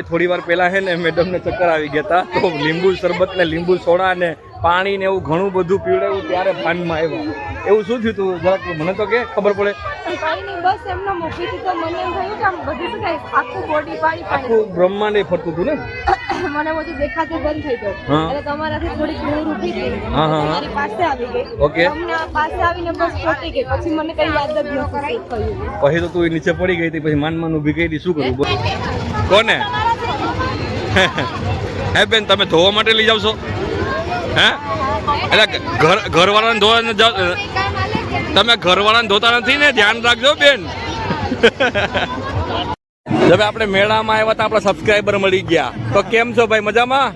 થોડી વાર પહેલા હે ને મેડમ ને ચક્કર આવી ગયા હતા, તો લીંબુ શરબત ને લીંબુ સોડા ને પાણી ને એવું ઘણું બધું પીવડાવ્યું ત્યારે ભાનમાં આવ્યા. એવું શું થયું તું જરાક મને તો કે ખબર પડે. કઈ નહીં, બસ એમનો મૂકી દીધો. મને એમ થયું કે આમ બધું શું થાય આખું બોડી પાણી આખું બ્રહ્માંડ ફરતું હતું ને. મને બધું દેખાતું બંધ થઈ ગયું. એટલે તમારાથી થોડી દૂર ઊભી ગઈ, મારી પાસે આવી ગઈ. ઓકે, અમને પાસે આવીને બસ ચોટી ગઈ. પછી મને કઈ યાદ જ નથી થયું. પછી તો તું નીચે પડી ગઈ હતી, પછી માન ઊભી કરી શું કરું બોલ. કોને હે બેન તમે ધોવા માટે લઈ જાવ છો હે? એટલે ઘરવાળાને ધોવા તમે ઘરવાળાને ધોતા નથી ને, ધ્યાન રાખજો બેન. હવે આપણે મેળામાં આવ્યા હતા, આપણા સબસ્ક્રાઈબર મળી ગયા. તો કેમ છો ભાઈ, મજામાં?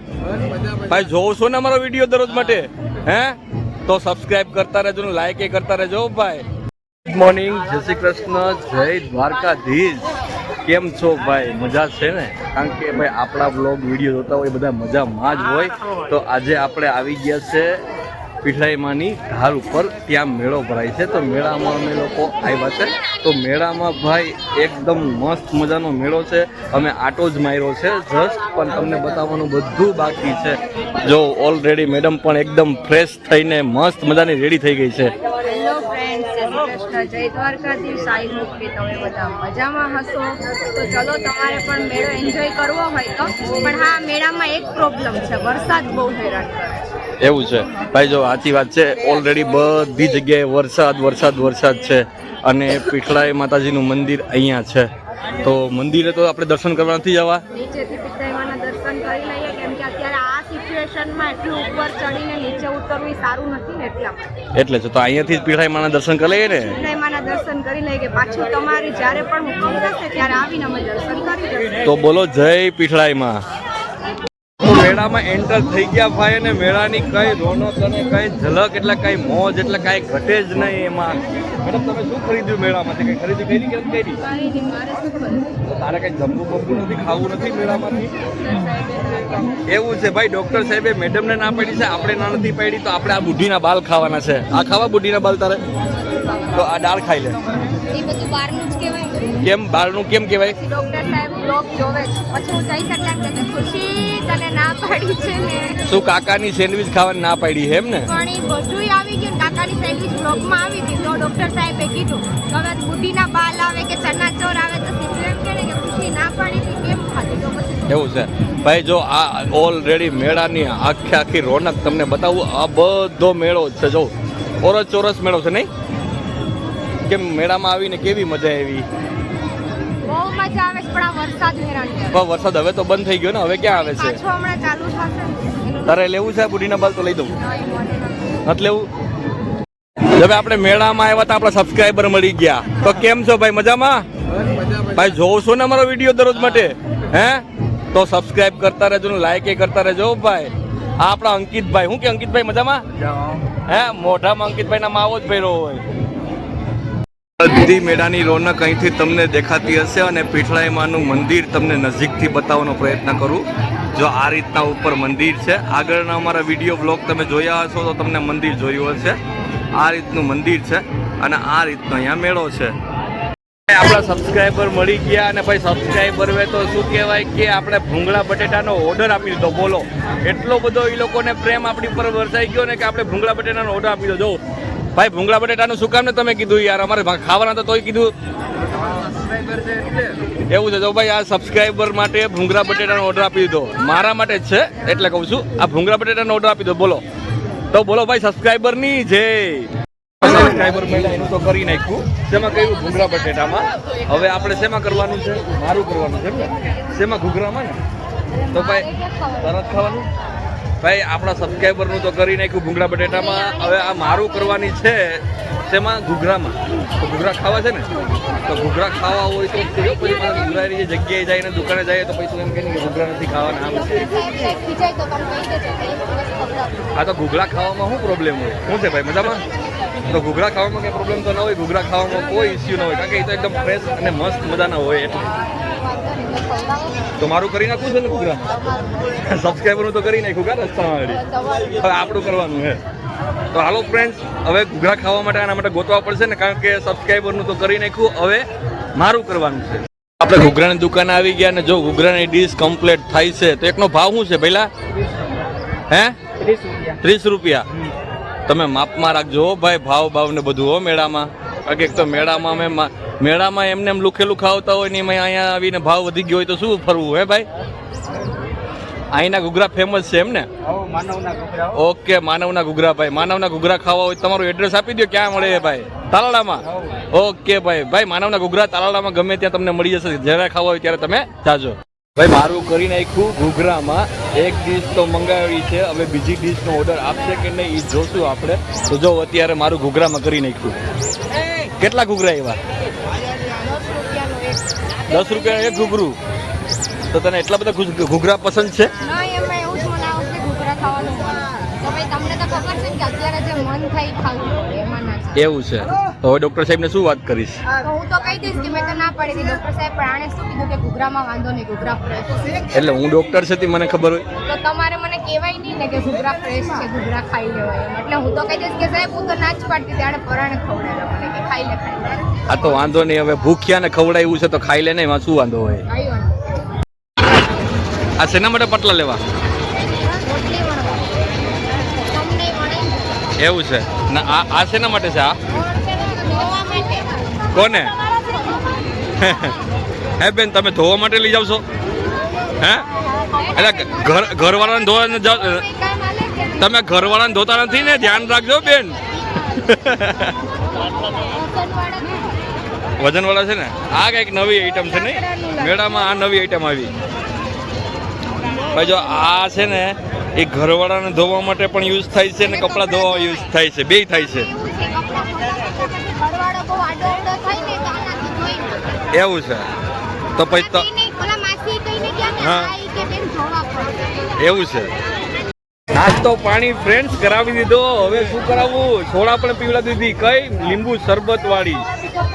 ભાઈ જોઉં છો ને અમારો વિડીયો દરરોજ માટે હે? તો સબસ્ક્રાઈબ કરતા રહેજો ને લાઈક એ કરતા રહેજો ભાઈ. ગુડ મોર્નિંગ, જય શ્રી કૃષ્ણ, જય દ્વારકાધીશ. કેમ છો ભાઈ, મજા છે ને? કારણ કે ભાઈ આપણા બ્લોગ વિડીયો જોતા હોય બધા મજામાં જ હોય. તો આજે આપણે આવી ગયા છે પીઠાઈમાંની ધાર ઉપર, ત્યાં મેળો ભરાય છે. તો મેળામાં અમે લોકો આવ્યા છે. તો મેળામાં ભાઈ એકદમ મસ્ત મજાનો મેળો છે. અમે આટો જ માર્યો છે જસ્ટ, પણ તમને બતાવવાનું બધું બાકી છે. જો ઓલરેડી મેડમ પણ એકદમ ફ્રેશ થઈને મસ્ત મજાની રેડી થઈ ગઈ છે. હેલો ફ્રેન્ડ્સ, જય શ્રી કૃષ્ણ, જય દ્વારકાધીશ. આઈ હોપ કે તમે બધા મજામાં હશો. તો ચલો, તમારે પણ મેળો એન્જોય કરવો હોય તો. પણ હા, મેળામાં એક પ્રોબ્લેમ છે, વરસાદ બહુ હેરાન કરે છે. એવું છે ભાઈ, જો સાચી વાત છે. ઓલરેડી બધી જગ્યાએ વરસાદ વરસાદ વરસાદ છે. અને પીઠળાઈ માતાજીનું મંદિર અહીંયા છે. તો મંદિરે તો આપણે દર્શન કરવા નથી જવા, નીચેથી પીઠાઈમાંના દર્શન કરી લઈએ, કેમ કે અત્યારે આ સિચ્યુએશનમાં એટલું ઉપર ચડીને નીચે ઉતરવું સારું નથી ને, એટલા માટે. એટલે છે તો અહીંયાથી જ પીઠાઈમાંના દર્શન કરી લઈએ ને. પીઠાઈમાંના દર્શન કરી લઈએ કે પાછું તમારી જ્યારે પણ હુકમ થશે ત્યારે આવીને અમે દર્શન કરી દઈશું. તો બોલો જય પીઠળાઈમાં. મેળામાં એન્ટર થઈ ગયા ભાઈ, અને મેળાની કઈ રોનક અને કઈ ઝલક એટલે કઈ મોજ એટલે કઈ ઘટે જ નહીં એમાં. મેડમ તમે શું ખરીદ્યું મેળામાંથી? કઈ ખરીદી કરી કે નથી કરી? તારે કઈ જમવું બમવું નથી, ખાવું નથી મેળામાંથી? એવું છે ભાઈ, ડોક્ટર સાહેબે મેડમને ના પાડી છે, આપણે ના નથી પાડી. તો આપણે આ બુઢીના બાલ ખાવાના છે. આ ખાવા બુઢીના બાલ તારે? તો આ દાળ ખાઈ લે. એ બધું બહારનું જ કહેવાય. કેમ બહારનું કેમ કહેવાય? ડોક્ટર સાહેબ બ્લોગ જોવે છે, પછી હું જઈ શકતા કે ખુશી તને ના પાડી છે ને. શું કાકાની સેન્ડવિચ ખાવાની ના પાડી છે એમ ને? પણ એ બધું આવી ગયું, કાકાની સેન્ડવિચ બ્લોગમાં આવી હતી. તો ડોક્ટર સાહેબે કીધું હવે બુઢીના બાલ આવે કે ચના ચોર આવે તો સીધું એમ કહે કે ખુશી ના પાડી હતી કેમ ખાધી. તો પછી એવું છે ભાઈ, જો આ ઓલરેડી મેળાની આખી રોનક તમને બતાવું. આ બધો મેળો જ છે. જો ઓરસ ચોરસ મેળો છે નહીં? કેમ મેળામાં આવીને કેવી મજા આવી? બહુ મજા આવે છે, પણ આ વરસાદ હેરાન કરે. પણ વરસાદ હવે તો બંધ થઈ ગયો ને, હવે ક્યાં આવે છે? પાછો હમણાં ચાલુ થશે. તારે લેવું છે બુઢીના બાલ? તો લઈ દઉં. નથી લેવું? હવે આપણે મેળામાં આવ્યા હતા, આપણા સબસ્ક્રાઈબર મળી ગયા. તો કેમ છો ભાઈ, મજામાં? ભાઈ જોઉં છો ને અમારો વિડીયો દરરોજ માટે હે? તો સબસ્ક્રાઈબ કરતા રહેજો ને લાઈક એ કરતા રહેજો ભાઈ. આ આપણા અંકિતભાઈ. શું કે અંકિતભાઈ મજામાં હે? મોઢામાં અંકિતભાઈ ના માવો જ ભર્યો હોય. બધી મેળાની રોનક અહીંથી તમને દેખાતી હશે, અને પીઠળાઈમાંનું મંદિર તમને નજીકથી બતાવવાનો પ્રયત્ન કરું. જો આ રીતના ઉપર મંદિર છે. આગળના અમારા વિડીયો બ્લોગ તમે જોયા હશો તો તમને મંદિર જોયું હશે. આ રીતનું મંદિર છે, અને આ રીતનો અહીંયા મેળો છે. આપણા સબસ્ક્રાઈબર મળી ગયા, અને ભાઈ સબસ્ક્રાઈબર હોય તો શું કહેવાય કે આપણે ભૂંગળા બટેટાનો ઓર્ડર આપી દીધો. બોલો, એટલો બધો એ લોકોને પ્રેમ આપણી ઉપર વરસાઈ ગયો ને કે આપણે ભૂંગળા બટેટાનો ઓર્ડર આપી દીધો. જો ભાઈ ભૂંગળા બટેટાનું શું કામ ને તમે કીધું યાર? અમારે ખાવાના તો તોય કીધું. એવું છે. જો ભાઈ આ સબસ્ક્રાઈબર માટે ભૂંગળા બટેટાનો ઓર્ડર આપી દીધો. મારા માટે જ છે એટલે કહું છું. આ ભૂંગળા બટેટાનો ઓર્ડર આપી દો. બોલો તો બોલો ભાઈ સબસ્ક્રાઈબરની જય. સબસ્ક્રાઈબર પહેલા એનું તો કરી નાખ્યું. શેમાં કર્યું? ભૂંગળા બટેટામાં. હવે આપણે શેમાં કરવાનું છે? મારું કરવાનું છે ને? શેમાં? ઘૂઘરામાં ને? તો ભાઈ તરત ખાવાનું. ભાઈ આપણા સબસ્ક્રાઈબરનું તો કરી નાખ્યું ભૂંગળા બટેટામાં. હવે આ મારું કરવાની છે શેમાં? ઘૂઘરામાં. તો ઘૂઘરા ખાવા છે ને? તો ઘૂઘરા ખાવા હોય તો પછી ઘૂઘરાની જગ્યાએ જઈને દુકાને જાય તો પછી એમ કહે કે ઘૂઘરા નથી ખાવાના. હા તો ઘૂઘરા ખાવામાં શું પ્રોબ્લેમ હોય? શું છે ભાઈ, મજામાં? તો ઘૂઘરા ખાવામાં કંઈ પ્રોબ્લેમ તો ન હોય. ઘૂઘરા ખાવામાં કોઈ ઇસ્યુ ન હોય, કારણ કે એ તો એકદમ ફ્રેશ અને મસ્ત મજાના હોય. એટલે તો મારું કરી નાખવું છે ને ઘૂઘરા? સબસ્ક્રાઈબરનું તો કરી નાખ્યું કા રસ્તામાં. હવે આપણું કરવાનું છે. તો હાલો ફ્રેન્ડ્સ, હવે ઘૂઘરા ખાવા માટે આના માટે ગોતવા પડશે ને, કારણ કે સબસ્ક્રાઈબરનું તો કરી નાખ્યું. હવે મારું કરવાનું છે. આપણે ઘૂઘરાની દુકાને આવી ગયા ને જો ઘૂઘરાની ડીશ કમ્પ્લીટ થાય છે તો એકનો ભાવ શું છે પહેલા હે 30 રૂપિયા તમે માપમાં રાખજો હો ભાઈ ભાવ ને બધું હો મેળામાં કારણ કે એક તો મેળામાં એમને એમ લુખેલું ખાવતા હોય ને એમાં અહીંયા આવીને ભાવ વધી ગયો હોય તો શું ફરવું હે ભાઈ અહીંના ઘૂઘરા ફેમસ છે એમ ને ઓકે માનવના ઘૂઘરા ભાઈ માનવના ઘૂઘરા ખાવા હોય તમારું એડ્રેસ આપી દો ક્યાં મળે ભાઈ તાલાળામાં ઓકે ભાઈ માનવના ઘૂઘરા તાલાળામાં ગમે ત્યાં તમને મળી જશે જ્યારે ખાવા હોય ત્યારે તમે જાજો ભાઈ મારું કરી નાખ્યું ઘૂઘરામાં એક ડીશ તો મંગાવી છે હવે બીજી ડીશનો ઓર્ડર આપશે કે નહીં એ જોશું આપણે તો જો અત્યારે મારું ઘૂઘરામાં કરી નાખ્યું કેટલા ઘૂઘરા એવા 10 રૂપિયા એક ઘૂઘરું તો તને એટલા બધા ઘૂઘરા પસંદ છે ના એમાં એવું જ મને આવશે ઘૂઘરા ખાવાનું મન તો ભાઈ તમને તો ખબર છે કે અત્યારે જે મન થાય ખાવું એમાં ના છે એવું છે તો હવે ડોક્ટર સાહેબને શું વાત કરીશ તો હું તો કહી દઈશ કે મેં તો ના પાડી દીધી ડોક્ટર સાહેબ પણ આણે શું કીધું કે ઘૂઘરામાં વાંધો નહીં ઘૂઘરા ફ્રેશ છે એટલે હું ડોક્ટર છે તે મને ખબર હોય તો તમારે મને કહેવાય નહીં ને કે ઘૂઘરા ફ્રેશ છે ઘૂઘરા ખાઈ લેવાય એમ એટલે હું તો કહી દઈશ કે સાહેબ હું તો ના જ પાડતી ત્યારે પરાણે ખવડાવ્યા મને કે ખાઈ લે આ તો વાંધો નહીં હવે ભૂખ્યા ને ખવડાવ્યું છે તો ખાઈ લે ને એમાં શું વાંધો હોય ખાઈ વાંધો આ શેના માટે પટલા લેવા રોટલી વણવા તમને વણે એવું છે ના આ શેના માટે છે આ ધોવા માટે કોને હે બેન તમે ધોવા માટે લઈ જાવ છો હે એટલે ઘરવાળાને ધોવા જાવ તમે ઘરવાળાને ધોતા નથી ને ધ્યાન રાખજો બેન વજનવાળા છે ને આ કંઈક નવી આઈટમ છે નહીં મેળામાં આ નવી આઈટમ આવી ભાઈ જો આ છે ને એ ઘરવાળાને ધોવા માટે પણ યુઝ થાય છે ને કપડાં ધોવા યુઝ થાય છે બેય થાય છે એવું છે તો પછી તો હા એવું છે નાસ્તો પાણી ફ્રેન્ડ્સ કરાવી દીધો હવે શું કરાવવું સોડા પણ પીવડાવી દીધી કઈ લીંબુ શરબત વાળી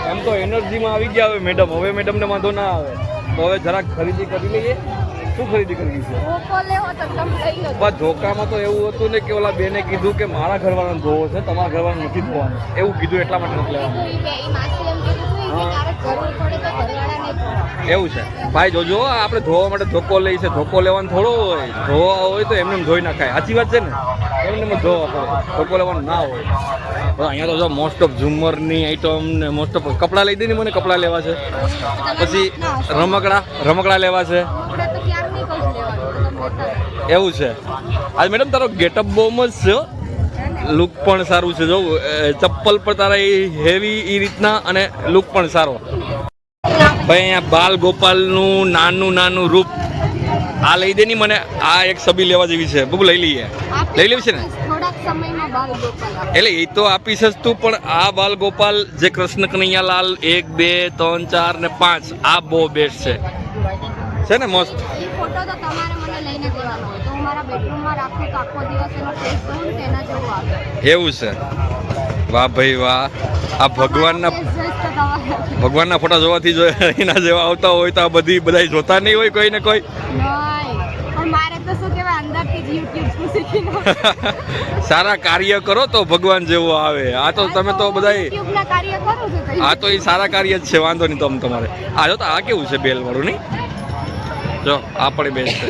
એમ તો એનર્જીમાં આવી ગયા હવે મેડમને વાંધો ના આવે તો હવે જરાક ખરીદી કરી લઈએ શું ખરીદી કરવી છે બસ ધોકામાં તો એવું હતું ને કે ઓલા બેને કીધું કે મારા ઘરવાળાને ધોવો છે તમારા ઘરવાળાને નથી ધોવાનું એવું કીધું એટલા માટે નથી લેવાનું એવું છે ભાઈ જોજો આપણે ધોવા માટે ધોકો લઈ છે ધોકો લેવાનો થોડો હોય ધોવા હોય તો એમને ધોઈ નાખાય સાચી વાત છે ને એમને ધોવા પડે ધોકો લેવાનું ના હોય અહીંયા તો જો મોસ્ટ ઓફ ઝુમરની આઈટમ ને મોસ્ટ ઓફ કપડાં લઈ દે ને મને કપડાં લેવા છે પછી રમકડા લેવા છે એવું છે આજ મેડમ તારો ગેટઅપ બહુ મસ્ત છે લુક પણ સારું છે જો ચપ્પલ પણ તારા એ હેવી એ રીતના અને લુક પણ સારો ભાઈ અહીંયા બાલ ગોપાલનું નાનું રૂપ આ લઈ દે ની મને આ એક છબી લેવા જેવી છે બબુ લઈ લેવી છે ને એટલે એ તો આપી છે તું પણ આ બાલ ગોપાલ જે કૃષ્ણ કનૈયાલાલ 1 2 3 4 ને 5 આ બહુ બેસ્ટ છે ને મસ્ત એવું છે વાહ ભાઈ વાહ આ ભગવાનના ફોટા જોવાથી જો એના જેવા આવતા હોય તો આ બધા જોતા નહીં હોય કોઈ ને કોઈ સારા કાર્ય કરો તો ભગવાન જેવું આવે આ તો તમે તો બધા આ તો એ સારા કાર્ય જ છે વાંધો નહીં તો તમારે આ જો તો આ કેવું છે બેલ વાળું નહીં જો આ પણ બેસ્ટ છે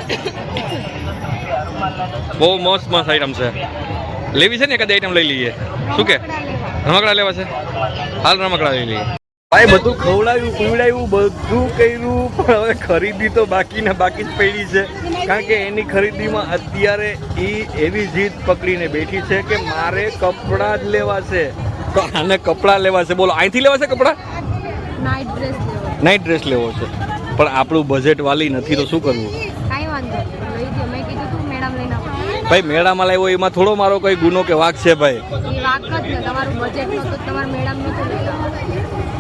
બહુ મસ્ત આઈટમ છે લેવી છે ને એકાદ આઈટમ લઈ લઈએ શું કે રમકડા લેવા છે હાલ રમકડા લઈ લઈએ ભાઈ બધું ખવડાવ્યું પીવડાવ્યું બધું કર્યું પણ હવે ખરીદી તો બાકી જ પડી છે કારણ કે એની ખરીદીમાં અત્યારે એ એવી જીદ પકડીને બેઠી છે કે મારે કપડાં જ લેવા છે તો આને કપડાં લેવા છે બોલો અહીંથી લેવા છે કપડાં નાઇટ ડ્રેસ લેવો છે પણ આપણું બજેટ વાલી નથી તો શું કરવું ભાઈ મેળામાં લાવ્યો એમાં થોડો મારો કોઈ ગુનો કે વાક છે ભાઈ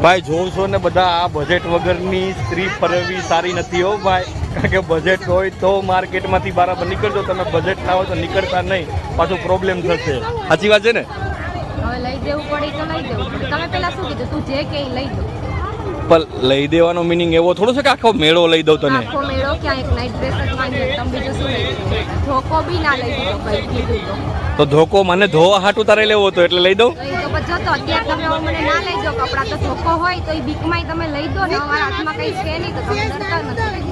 ભાઈ જોશો ને બધા આ બજેટ વગરની સ્ત્રી ફરવી સારી નથી હો ભાઈ કારણ કે બજેટ હોય તો માર્કેટમાંથી બરાબર નીકળજો તમે બજેટ ના હોય તો નીકળતા નહીં પાછું પ્રોબ્લેમ થશે સાચી વાત છે ને પણ લઈ દેવાનો મિનિંગ એવો થોડો છે કે આખો મેળો લઈ દઉં તને? આખો મેળો ક્યાં એક નાઇટ ડ્રેસ જ માંગી તમે બીજું શું લઈ દીધું? ધોકો બી ના લઈ દીધો ભાઈ કીધું તો ધોકો મને ધોવા હાટું તારે લેવો હતો એટલે લઈ દઉં. તો એ તો પછી જતો અત્યારે તમે હવે મને ના લઈ જાઓ કપડાં તો ધોકો હોય તો એ બીકમાંય તમે લઈ દો ને અમારા હાથમાં કંઈ છે નહીં તો તમે ડરતા નથી.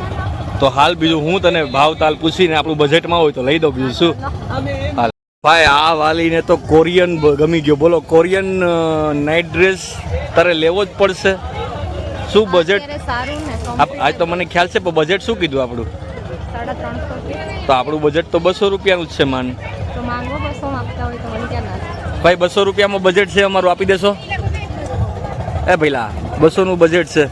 તો હાલ બીજું હું તને ભાવ તાલ પૂછીને આપણું બજેટમાં હોય તો લઈ દઉં, બીજું શું. હાલ ભાઈ આ વાલીને તો કોરિયન ગમી ગયો. બોલો કોરિયન નાઇટ ડ્રેસ તારે લેવો જ પડશે. શું બજેટ? અત્યારે સારું ને આજ તો મને ખ્યાલ છે પણ બજેટ શું કીધું આપણું? 350. તો આપણું બજેટ તો 200 રૂપિયાનું જ છે માન. તો માંગો 200 માંગતા હોય તો મને ક્યાં ના થાય? ભાઈ 200 રૂપિયામાં બજેટ છે અમારું, આપી દેશો? એ ભઈલા 200 નું બજેટ છે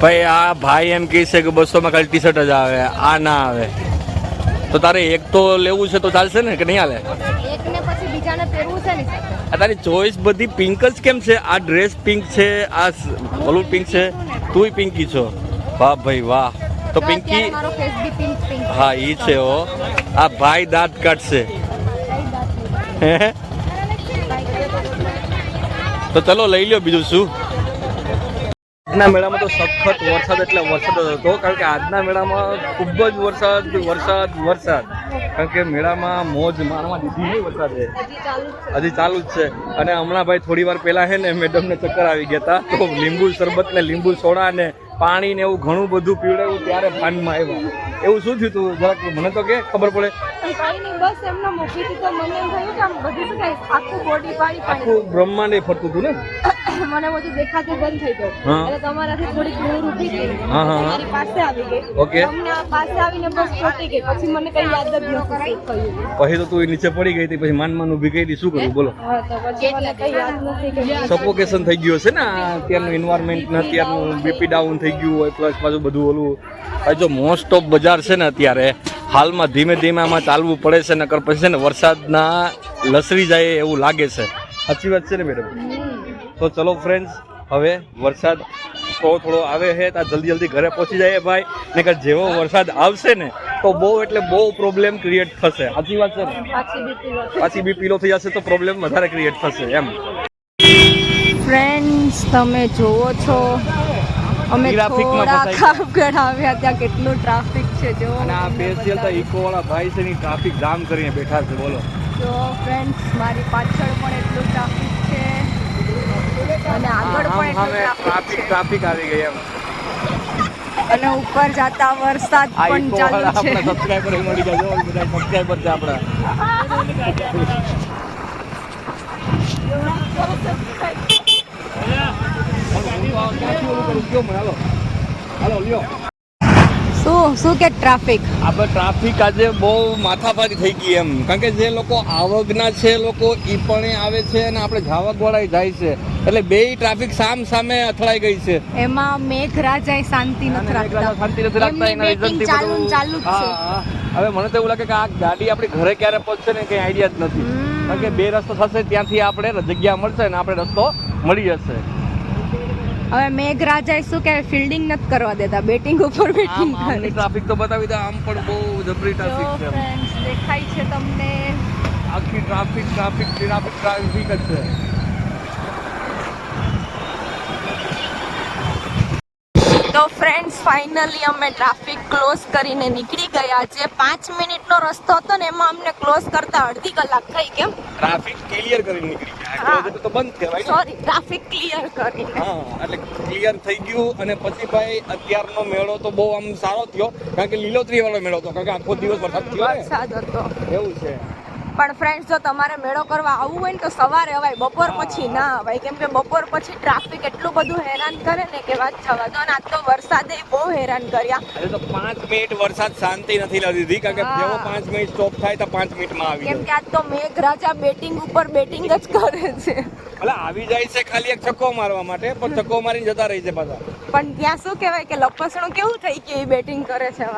ભાઈ. આ ભાઈ એમ કહે છે કે 200 માં ખાલી ટી શર્ટ જ આવે, આ ના આવે. તો તારે એક તો લેવું છે તો ચાલશે ને કે નહીં હાલે? એક ને પછી બીજાને પહેરવું છે ને સાથે. આ તારી ચોઈસ બધી પિંક જ કેમ છે? આ ડ્રેસ પિંક છે, આ ઓલું પિંક છે, તુંય પિંકી છો. વાહ ભાઈ વાહ. તો પિંકી અત્યારે મારો ફેસ બી પિંક પિંક હા ઈ છે હો. આ ભાઈ દાંત કાઢશે. તો ચલો લઈ લ્યો, બીજું શું. આજના મેળામાં તો સખત વરસાદ એટલે વરસાદ જ હતો, કારણ કે આજના મેળામાં ખૂબ જ વરસાદ કારણ કે મેળામાં મોજ માણવા દીધી નહીં વરસાદે, હજી ચાલુ જ છે. અને હમણાં ભાઈ થોડી વાર પહેલા છે ને મેડમને ચક્કર આવી ગયા હતા, તો લીંબુ શરબત ને લીંબુ સોડા ને પાણી ને એવું ઘણું બધું પીવડાવ્યું ત્યારે ભાનમાં આવ્યા. એવું શું થયું તું જરાક મને તો કે ખબર પડે. બસ એમનો મૂકી દીધો. મને એમ થયું કે આમ બધું શું થાય આખું બોડી પાણી આખું બ્રહ્માંડ એ ફરતું હતું ને. મને બધું દેખાતું બંધ થઈ ગયું. હા. એટલે તમારાથી થોડી દૂર ઊભી ગઈ. હા, હા. તમારી પાસે આવી ગઈ. ઓકે. તમને આ પાસે આવીને બસ ચોટી ગઈ. પછી મને કઈ યાદ જ નથી થયું. પછી તો તું નીચે પડી ગઈ હતી, પછી માન ઊભી કરી શું કરું બોલો. હા તો પછી મને કઈ યાદ નથી કે સફોકેશન થઈ ગયું હશે ને અત્યારનું એન્વાયરમેન્ટ ને અત્યારનું બીપી ડાઉન થઈ ગયું હોય, પ્લસ પાછું બધું ઓલું. જો મોસ્ટ ઓફ બજાર છે ને અત્યારે હાલમાં ધીમે ધીમે આમાં ચાલવું પડે છે, નકર પછી છે ને વરસાદના લસરી જાય એવું લાગે છે. સાચી વાત છે ને મેડમ? તો ચલો ફ્રેન્ડ્સ, હવે વરસાદ થોડો આવે છે તો જલ્દી ઘરે પહોંચી જાય ભાઈ, નકર જેવો વરસાદ આવશે ને તો બહુ એટલે બહુ પ્રોબ્લેમ ક્રિએટ થશે. સાચી વાત છે ને? પાછી બીપી લો થઈ જશે તો પ્રોબ્લેમ વધારે ક્રિએટ થશે એમ. ફ્રેન્ડ્સ તમે જોવો છો અમે ટ્રાફિકમાં થોડા ફસાઈ કાપગઢ આવ્યા ત્યાં કેટલું ટ્રાફિક છે જો. અને આ સ્પેશિયલ તો ઇકો વાળા ભાઈ છે ને ટ્રાફિક જામ કરીને બેઠા છે બોલો. જો ફ્રેન્ડ્સ મારી પાછળ પણ એટલું ટ્રાફિક છે અને આગળ પણ એટલું ટ્રાફિક છે ટ્રાફિક આવી ગઈ એમ. અને ઉપર જતા વરસાદ આ પણ ઇકો ચાલુ વાળા છે. આપણા સબસ્ક્રાઇબર મળી ગયા જો બધા સબસ્ક્રાઇબર છે આપણા. શું કે ટ્રાફિક આપણે ટ્રાફિક આજે બહુ માથાભારી થઈ ગઈ એમ, કારણ કે જે લોકો આવકના છે લોકો ઈ પણ આવે છે અને આપણે જાવકવાળા જાય છે, એટલે બેય ટ્રાફિક સામે અથડાઈ ગઈ છે. એમાં મેઘરાજાએ શાંતિ નથી રાખતા. શાંતિ નથી રાખતા એના એમની રીઝનથી બેટિંગ ચાલુ જ છે. હવે મને તો એવું લાગે કે આ ગાડી આપણી ઘરે ક્યારે પહોંચશે ને કઈ આઈડિયા જ નથી, કારણ કે બે રસ્તો થશે ત્યાંથી આપણે જગ્યા મળશે ને આપણે રસ્તો મળી જશે. હવે મેઘરાજાએ શું કે ફિલ્ડિંગ નથી કરવા દેતા, બેટિંગ ઉપર બેટિંગ કરે. ટ્રાફિક તો બતાવી દે, આમ પણ બહુ જબરી ટ્રાફિક છે. ફ્રેન્ડ્સ દેખાય છે તમને આખી ટ્રાફિક જ છે. તો ફ્રેન્ડ્સ ફાઇનલી અમે ટ્રાફિક ક્લોઝ કરીને નીકળી ગયા. જે 5 મિનિટનો રસ્તો હતો ને એમાં અમને ક્લોઝ કરતા અડધી કલાક થઈ. કેમ? ટ્રાફિક ક્લિયર કરીને નીકળી ગયા, એટલે તો બંધ કહેવાય ને. સોરી, ટ્રાફિક ક્લિયર કરીને. હા, એટલે ક્લિયર થઈ ગયું. અને પછી ભાઈ અત્યારનો મેળો તો બહુ આમ સારો થયો, કારણ કે લીલોતરી વાળો મેળો હતો, કારણ કે આખો દિવસ વરસાદ થયો ને. વરસાદ હતો એવું છે. પણ ફ્રેન્ડ્સ જો તમારે મેળો કરવા આવવું હોય ને તો સવારે અવાય, બપોર પછી ના અવાય, કેમ કે બપોર પછી ટ્રાફિક એટલું બધું હેરાન કરે ને કે વાત જવા દો. અને આજ તો વરસાદે બહુ હેરાન કર્યા. એટલે તો 5 મિનિટ વરસાદ શાંતિ નથી લીધી, કારણ કે જેવો 5 મિનિટ સ્ટોપ થાય તો 5 મિનિટમાં આવી કેમ જાય. કે આજ તો મેઘરાજા બેટિંગ ઉપર બેટિંગ જ કરે છે. એટલે આવી જાય છે ખાલી એક છક્કો મારવા માટે, પણ છક્કો મારીને જતા રહી છે પાછા. પણ ત્યાં શું કહેવાય કે લપસણું કેવું થઈ ગયું, બેટિંગ કરે છે.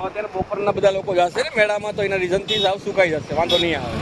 અત્યારે બપોરના બધા લોકો જશે ને મેળામાં, તો એના રીઝનથી જ સુકાઈ જશે, વાંધો નહીં આવે.